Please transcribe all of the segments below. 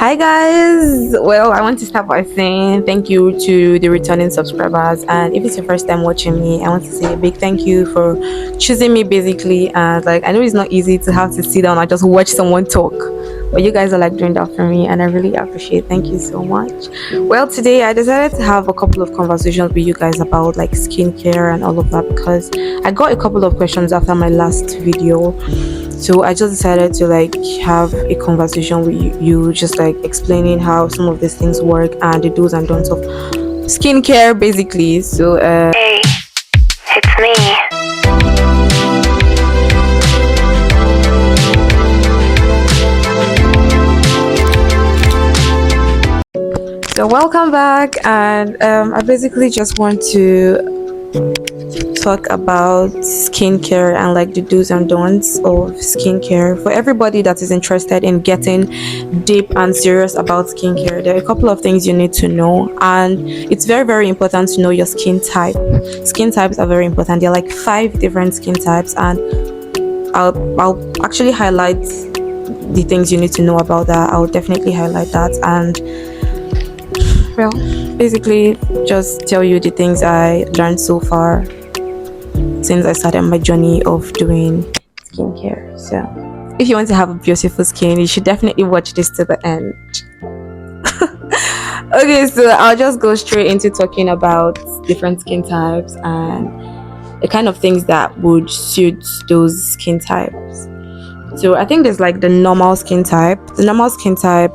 Hi guys! Well, I want to start by saying thank you to the returning subscribers, and if it's your first time watching me, I want to say a big thank you for choosing me basically. And like, I know it's not easy to have to sit down and just watch someone talk, but you guys are like doing that for me, and I really appreciate. Thank you so much. Well, today I decided to have a couple of conversations with you guys about like skincare and all of that because I got a couple of questions after my last video. So I just decided to like have a conversation with you, just like explaining how some of these things work and the do's and don'ts of skincare basically. So Hey, it's me. welcome back, and I basically just want to talk about skincare and like the do's and don'ts of skincare for everybody that is interested in getting deep and serious about skincare. There are a couple of things you need to know, and it's very important to know your skin type. Skin types are very important. There are like 5 different skin types, and I'll actually highlight the things you need to know about that. I'll definitely highlight that, and well, basically just tell you the things I learned so far since I started my journey of doing skincare. So if you want to have a beautiful skin, you should definitely watch this to the end. Okay, so I'll just go straight into talking about different skin types and the kind of things that would suit those skin types. So I think there's like the normal skin type. The normal skin type,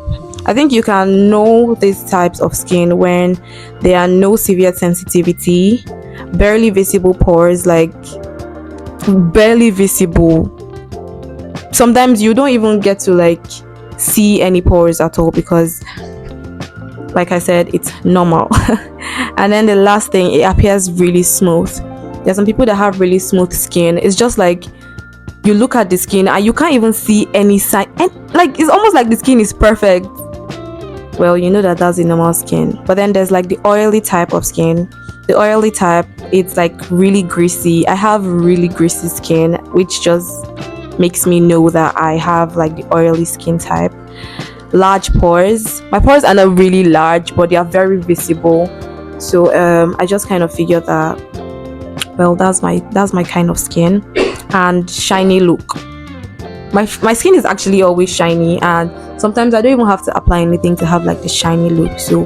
I think you can know these types of skin when there are no severe sensitivity, barely visible pores, like barely visible. Sometimes you don't even get to like see any pores at all because, like I said, it's normal. And then the last thing, it appears really smooth. There's some people that have really smooth skin. It's just like you look at the skin and you can't even see any sign, and like it's almost like the skin is perfect. Well, you know that's the normal skin. But then there's like the oily type of skin. The oily type, it's like really greasy. I have really greasy skin, which just makes me know that I have like the oily skin type. Large pores. My pores are not really large, but they are very visible. So I just kind of figured that, well, that's my kind of skin. And shiny look. My skin is actually always shiny, and sometimes I don't even have to apply anything to have like the shiny look. So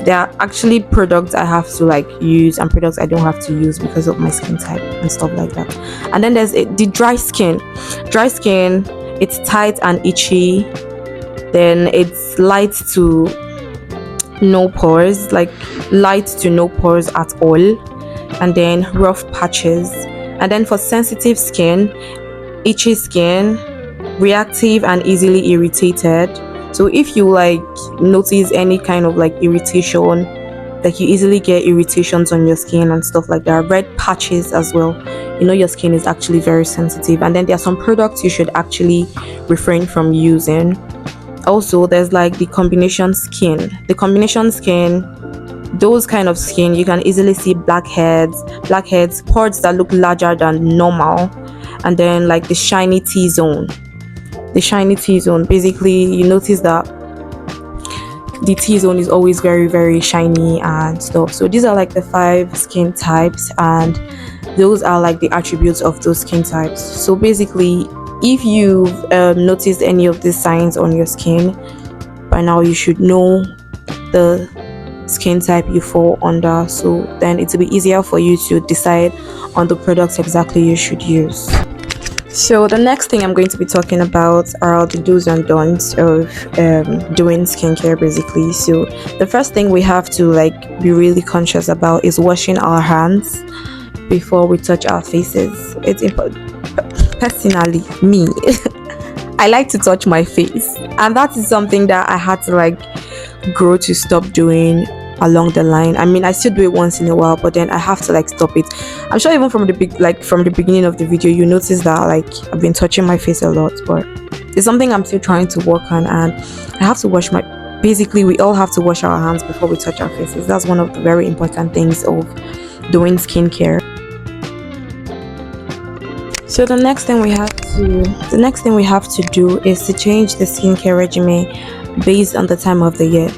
there are actually products I have to like use and products I don't have to use because of my skin type and stuff like that. And then there's the dry skin. Dry skin, it's tight and itchy. Then it's light to no pores, like light to no pores at all. And then rough patches. And then for sensitive skin, itchy skin, reactive and easily irritated. So if you like notice any kind of like irritation, like you easily get irritations on your skin and stuff like that, red patches as well, you know your skin is actually very sensitive. And then there are some products you should actually refrain from using. Also, there's like the combination skin. The combination skin, those kind of skin, you can easily see blackheads, pores that look larger than normal, and then like the shiny T-zone. The shiny T-zone, basically you notice that the T-zone is always very shiny and stuff. So these are like the 5 skin types, and those are like the attributes of those skin types. So basically, if you've noticed any of these signs on your skin, by now you should know the skin type you fall under, so then it will be easier for you to decide on the products exactly you should use. So the next thing I'm going to be talking about are the do's and don'ts of doing skincare basically. So the first thing we have to like be really conscious about is washing our hands before we touch our faces. It's important. Personally, me, I like to touch my face, and that is something that I had to like grow to stop doing along the line. I mean, I still do it once in a while, but then I have to like stop it. I'm sure even from the beginning of the video you notice that like I've been touching my face a lot, but it's something I'm still trying to work on, and I have to wash my, basically we all have to wash our hands before we touch our faces. That's one of the very important things of doing skincare. So the next thing we have to do is to change the skincare regimen based on the time of the year.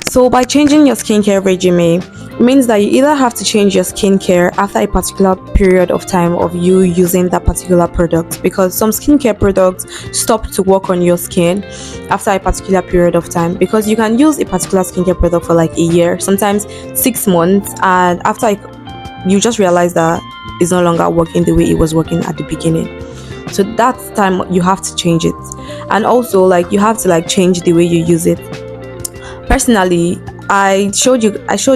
So by changing your skincare regime, it means that you either have to change your skincare after a particular period of time of you using that particular product, because some skincare products stop to work on your skin after a particular period of time, because you can use a particular skincare product for like a year, sometimes 6 months, and after you just realize that it's no longer working the way it was working at the beginning. So that's time you have to change it. And also, like, you have to like change the way you use it. Personally, I showed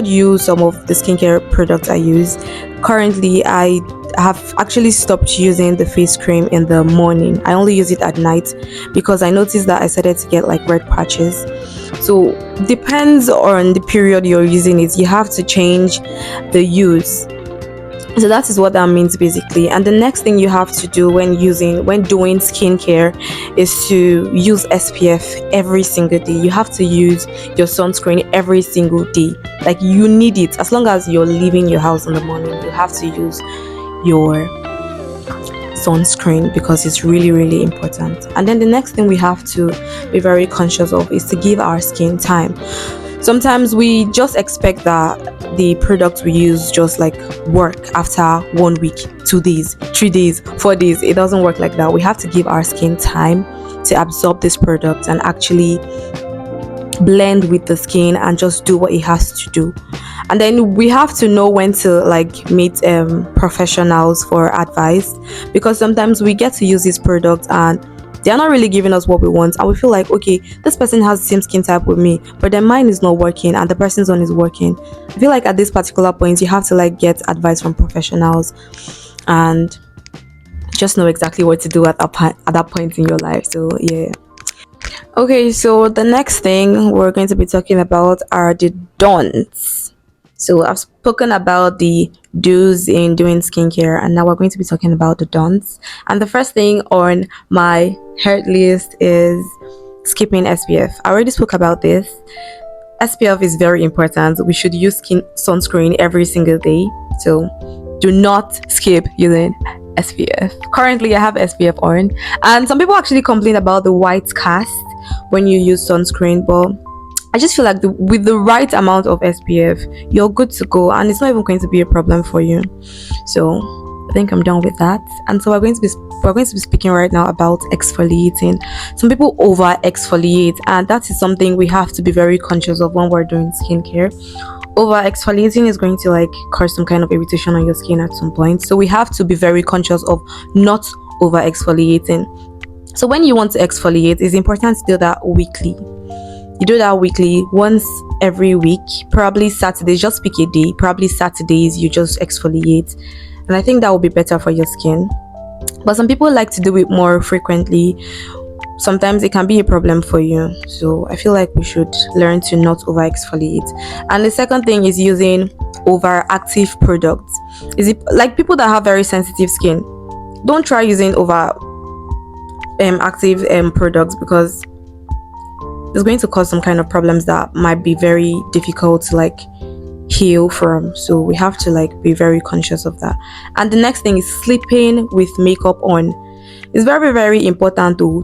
you some of the skincare products I use. Currently, I have actually stopped using the face cream in the morning. I only use it at night because I noticed that I started to get like red patches. So depends on the period you're using it. You have to change the use. So that is what that means basically. And the next thing you have to do when doing skincare is to use SPF every single day. You have to use your sunscreen every single day. Like, you need it. As long as you're leaving your house in the morning, you have to use your sunscreen because it's really, really important. And then the next thing we have to be very conscious of is to give our skin time. Sometimes we just expect that the products we use just like work after 1 week, 2 days, 3 days, 4 days. It doesn't work like that. We have to give our skin time to absorb this product and actually blend with the skin and just do what it has to do. And then we have to know when to like meet professionals for advice, because sometimes we get to use these products and they're not really giving us what we want, and we feel like, okay, this person has the same skin type with me, but then mine is not working and the person's one is working. I feel like at this particular point you have to like get advice from professionals and just know exactly what to do at that point in your life. So yeah. Okay, so the next thing we're going to be talking about are the don'ts. So I've spoken about the do's in doing skincare, and now we're going to be talking about the don'ts. And the first thing on my hurt list is skipping SPF. I already spoke about this. SPF is very important. We should use sunscreen every single day. So do not skip using SPF. Currently, I have SPF on, and some people actually complain about the white cast when you use sunscreen, but I just feel like with the right amount of SPF, you're good to go, and it's not even going to be a problem for you. So I think I'm done with that. And so we're going to be speaking right now about exfoliating. Some people over exfoliate, and that is something we have to be very conscious of when we're doing skincare. Over exfoliating is going to like cause some kind of irritation on your skin at some point. So we have to be very conscious of not over exfoliating. So when you want to exfoliate, it's important to do that weekly. You do that weekly, once every week, probably Saturdays. Just pick a day, probably Saturdays, you just exfoliate, and I think that will be better for your skin. But some people like to do it more frequently. Sometimes it can be a problem for you, so I feel like we should learn to not over exfoliate. And the second thing is using overactive products. Is it like people that have very sensitive skin? Don't try using over active products, because it's going to cause some kind of problems that might be very difficult to like heal from. So we have to like be very conscious of that. And the next thing is sleeping with makeup on. It's very, very important to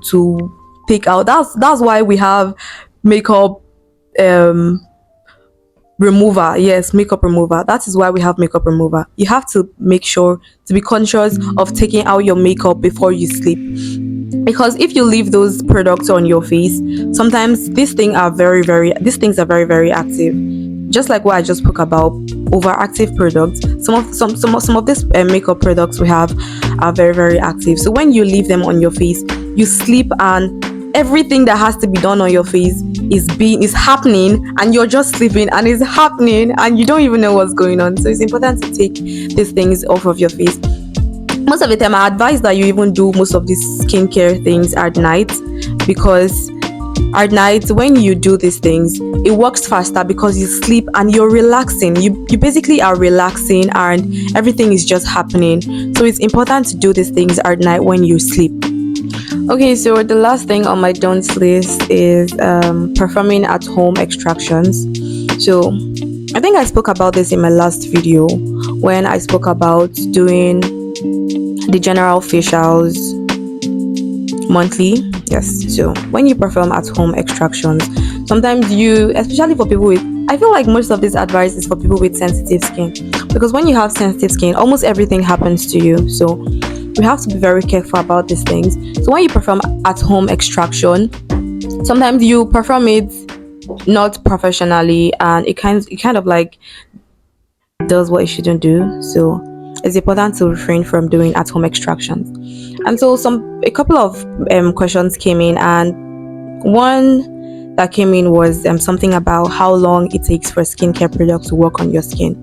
take out. That's why we have makeup remover. Yes, makeup remover. That is why we have makeup remover. You have to make sure to be conscious of taking out your makeup before you sleep, because if you leave those products on your face, sometimes these things are very, very active. Just like what I just spoke about, overactive products. Some of these makeup products we have are very, very active. So when you leave them on your face, you sleep, and everything that has to be done on your face is happening, and you're just sleeping, and it's happening, and you don't even know what's going on. So it's important to take these things off of your face. Most of the time, I advise that you even do most of these skincare things at night, because at night when you do these things, it works faster because you sleep and you're relaxing. You basically are relaxing, and everything is just happening. So it's important to do these things at night when you sleep. Okay, so the last thing on my don'ts list is performing at home extractions. So I think I spoke about this in my last video when I spoke about doing the general facials monthly. Yes. So when you perform at home extractions, sometimes you, especially for people with, I feel like most of this advice is for people with sensitive skin, because when you have sensitive skin, almost everything happens to you. So we have to be very careful about these things. So when you perform at home extraction, sometimes you perform it not professionally, and it kind of like does what it shouldn't do. So it's important to refrain from doing at home extractions. And so a couple of questions came in, and one that came in was something about how long it takes for a skincare product to work on your skin.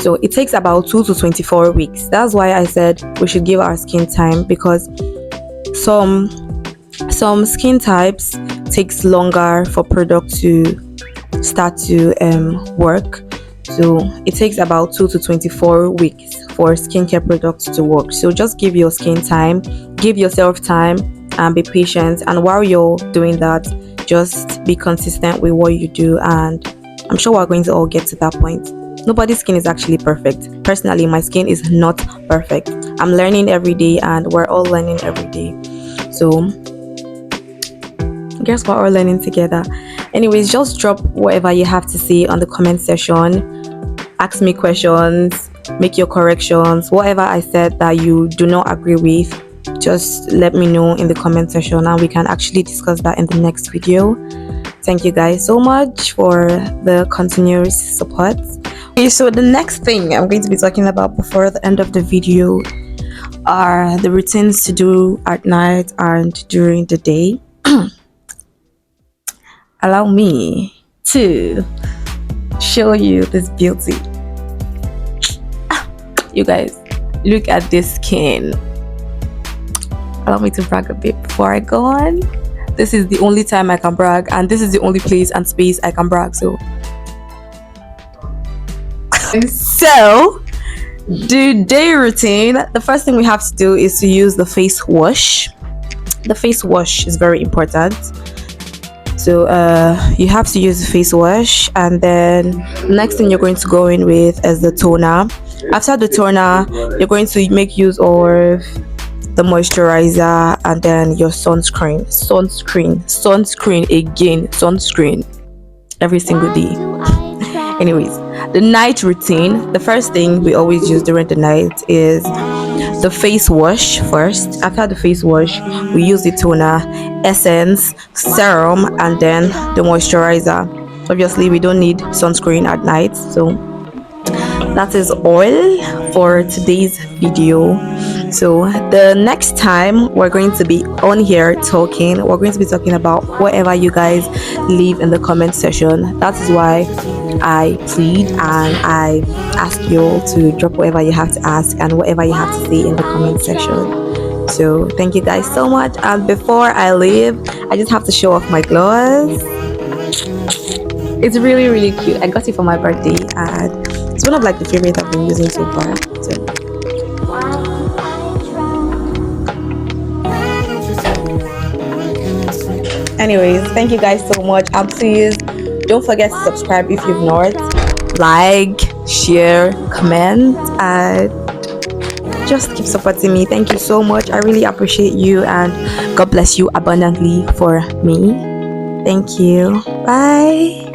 So it takes about 2 to 24 weeks. That's why I said we should give our skin time, because some some skin types takes longer for product to start to work. So it takes about 2 to 24 weeks for skincare products to work. So just give your skin time, give yourself time, and be patient. And while you're doing that, just be consistent with what you do. And I'm sure we're going to all get to that point. Nobody's skin is actually perfect. Personally, my skin is not perfect. I'm learning every day, and we're all learning every day. So guess we're all learning together. Anyways, just drop whatever you have to say on the comment section. Ask me questions, make your corrections. Whatever I said that you do not agree with, just let me know in the comment section, and we can actually discuss that in the next video. Thank you guys so much for the continuous support. Okay, so the next thing I'm going to be talking about before the end of the video are the routines to do at night and during the day. Allow me to show you this beauty. You guys, look at this skin. Allow me to brag a bit before I go on. This is the only time I can brag, and this is the only place and space I can brag. So the day routine, the first thing we have to do is to use the face wash. The face wash is very important. So you have to use the face wash, and then the next thing you're going to go in with is the toner. After the toner, you're going to make use of the moisturizer, and then your sunscreen every single day. Anyways, the night routine, the first thing we always use during the night is the face wash first. After the face wash, we use the toner, essence, serum, and then the moisturizer. Obviously, we don't need sunscreen at night. So that is all for today's video. So the next time we're going to be on here talking, we're going to be talking about whatever you guys leave in the comment section. That is why I plead and I ask you all to drop whatever you have to ask and whatever you have to say in the comment section. So thank you guys so much, and before I leave, I just have to show off my gloss. It's really, really cute. I got it for my birthday, and it's one of like the favorites I've been using so far. So anyways, thank you guys so much, and please don't forget to subscribe if you've not. Like, share, comment, and just keep supporting me. Thank you so much. I really appreciate you, and God bless you abundantly for me. Thank you. Bye.